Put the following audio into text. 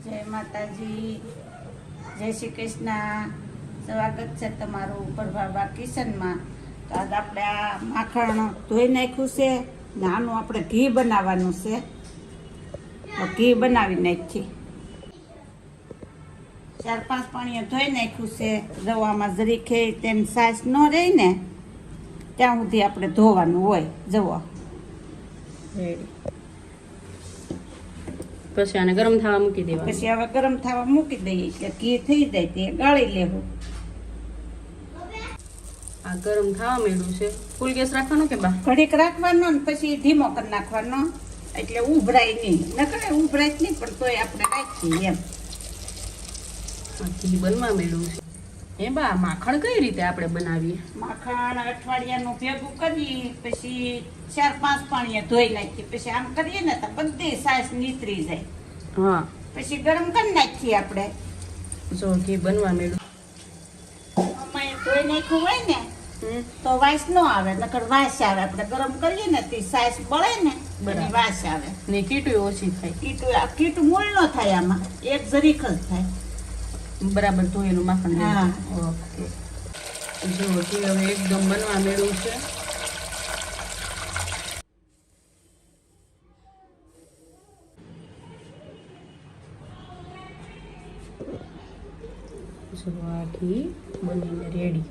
જય માતાજી, જય શ્રી કૃષ્ણ. સ્વાગત છે તમારું પ્રભાબા કિચનમાં. તો આજ આપણે આ માખણ ધોઈ નાખ્યું છે ને આનું આપણે ઘી બનાવવાનું છે. તો ઘી બનાવી નાખી 4-5 પાણીએ ધોઈ નાખ્યું છે. રવામાં જરીકે તેની સાસ ન રહી ને ત્યાં સુધી આપણે ધોવાનું હોય. જવો રેડી. પછી આને ગરમ થવા મૂકી દેવાનું. પછી હવે ગરમ થવા મૂકી દઈએ એટલે ઘી થઈ જાય તે ગાળી લેવું. આ ગરમ થવા માંડ્યું છે. ફૂલ ગેસ રાખવાનો કે બા? ઘડીક રાખવાનો ને પછી ધીમો કરી નાખવાનો એટલે ઉભરાય નહીં. નકરે ઉભરાય જ નહીં પણ તોય આપણે રાખીએ એમ. આ ઘી બનવા માંડ્યું છે. એ બા માખણ કઈ રીતે આપણે બનાવીએ? માખણ અઠવાડિયાનું ભેગું કરી પછી 4-5 પાણીએ ધોઈ નાખીએ. પછી આમ કરીએ ને તો બધી સાસ નીતરી જાય. હા, પછી ગરમ કરી નાખીએ આપણે. જો ઘી બનવા માંડ્યું. આમાં ધોઈ નાખ્યું હોય ને તો વાસ ન આવે, નકર વાસ આવે. આપણે ગરમ કરીએ ને તે સાસ બળે ને એની વાસ આવે ને કીટું ઓછી થાય. કીટું મૂળ ન થાય. આમાં એક જરીક જ થાય. બરાબર ધોયેલું માખણ. હા. ઓકે. જો ઘી હવે એકદમ બનવા માંડ્યું છે. જો આ ઘી બનીને રેડી.